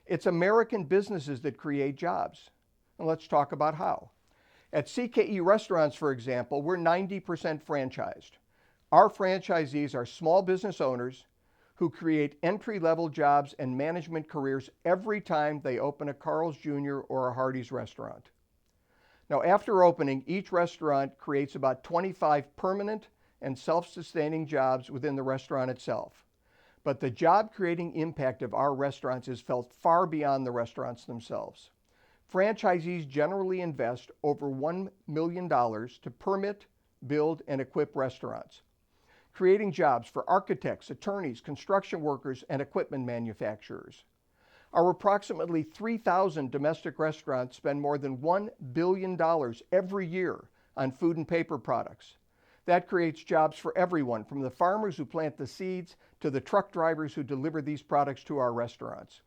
It's American businesses that create jobs. And let's talk about how. At CKE Restaurants, for example, we're 90% franchised. Our franchisees are small business owners who create entry-level jobs and management careers every time they open a Carl's Jr. or a Hardee's restaurant. Now, after opening, each restaurant creates about 25 permanent and self-sustaining jobs within the restaurant itself. But the job-creating impact of our restaurants is felt far beyond the restaurants themselves. Franchisees generally invest over $1 million to permit, build, and equip restaurants, creating jobs for architects, attorneys, construction workers, and equipment manufacturers. Our approximately 3,000 domestic restaurants spend more than $1 billion every year on food and paper products. That creates jobs for everyone, from the farmers who plant the seeds to the truck drivers who deliver these products to our restaurants.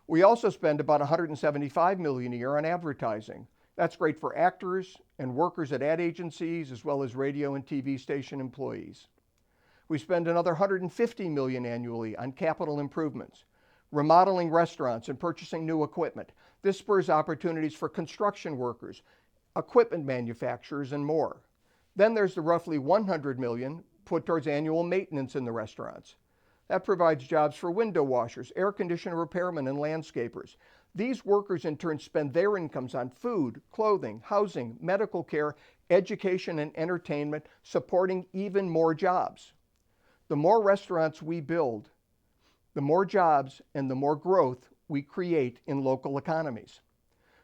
We also spend about $175 million a year on advertising. That's great for actors and workers at ad agencies, as well as radio and TV station employees. We spend another $150 million annually on capital improvements, remodeling restaurants and purchasing new equipment. This spurs opportunities for construction workers, equipment manufacturers, and more. Then there's the roughly $100 million put towards annual maintenance in the restaurants. That provides jobs for window washers, air conditioner repairmen, and landscapers. These workers in turn spend their incomes on food, clothing, housing, medical care, education, and entertainment, supporting even more jobs. The more restaurants we build, the more jobs and the more growth we create in local economies.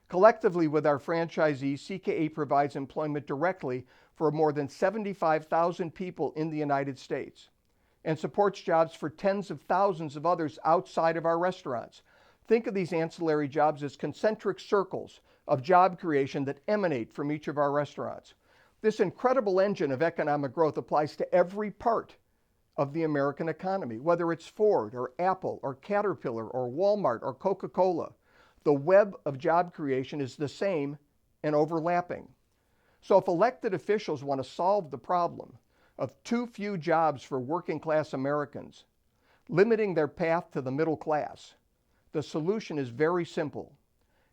Collectively, with our franchisees, CKE provides employment directly for more than 75,000 people in the United States and supports jobs for tens of thousands of others outside of our restaurants. Think of these ancillary jobs as concentric circles of job creation that emanate from each of our restaurants. This incredible engine of economic growth applies to every part of the American economy, whether it's Ford or Apple or Caterpillar or Walmart or Coca-Cola. The web of job creation is the same and overlapping. So if elected officials want to solve the problem of too few jobs for working class Americans, limiting their path to the middle class, the solution is very simple.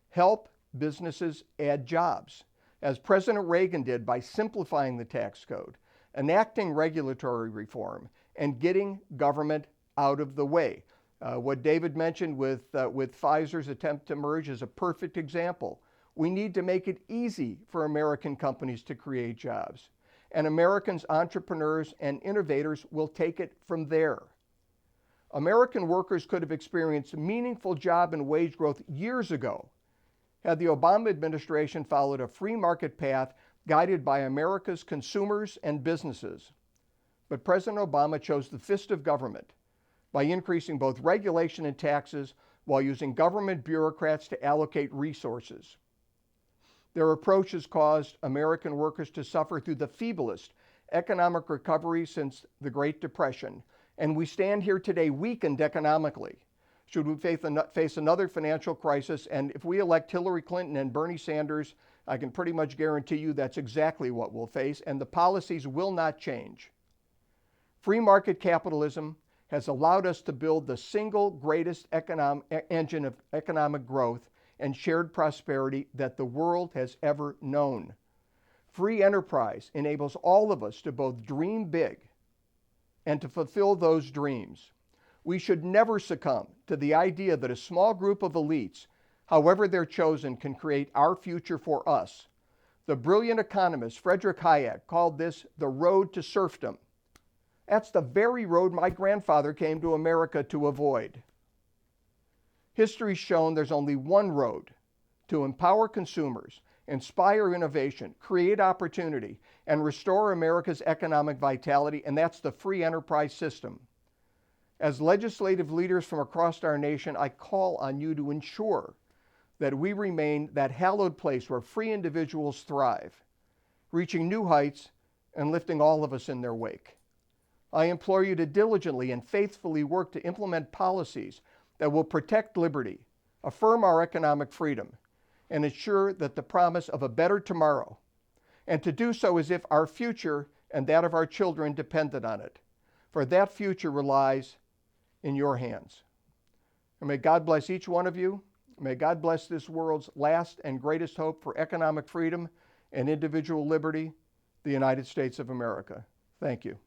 Help businesses add jobs, as President Reagan did by simplifying the tax code, enacting regulatory reform, and getting government out of the way. What David mentioned with Pfizer's attempt to merge is a perfect example. We need to make it easy for American companies to create jobs. And Americans, entrepreneurs, and innovators will take it from there. American workers could have experienced meaningful job and wage growth years ago had the Obama administration followed a free market path guided by America's consumers and businesses. But President Obama chose the fist of government by increasing both regulation and taxes while using government bureaucrats to allocate resources. Their approach has caused American workers to suffer through the feeblest economic recovery since the Great Depression, and we stand here today weakened economically. Should we face another financial crisis, and if we elect Hillary Clinton and Bernie Sanders, I can pretty much guarantee you that's exactly what we'll face, and the policies will not change. Free market capitalism has allowed us to build the single greatest engine of economic growth and shared prosperity that the world has ever known. Free enterprise enables all of us to both dream big and to fulfill those dreams. We should never succumb to the idea that a small group of elites, however they're chosen, can create our future for us. The brilliant economist Friedrich Hayek called this the road to serfdom. That's the very road my grandfather came to America to avoid. History's shown there's only one road: to empower consumers, inspire innovation, create opportunity, and restore America's economic vitality, and that's the free enterprise system. As legislative leaders from across our nation, I call on you to ensure that we remain that hallowed place where free individuals thrive, reaching new heights and lifting all of us in their wake. I implore you to diligently and faithfully work to implement policies that will protect liberty, affirm our economic freedom, and ensure that the promise of a better tomorrow, and to do so as if our future and that of our children depended on it. For that future relies in your hands. And may God bless each one of you. May God bless this world's last and greatest hope for economic freedom and individual liberty, the United States of America. Thank you.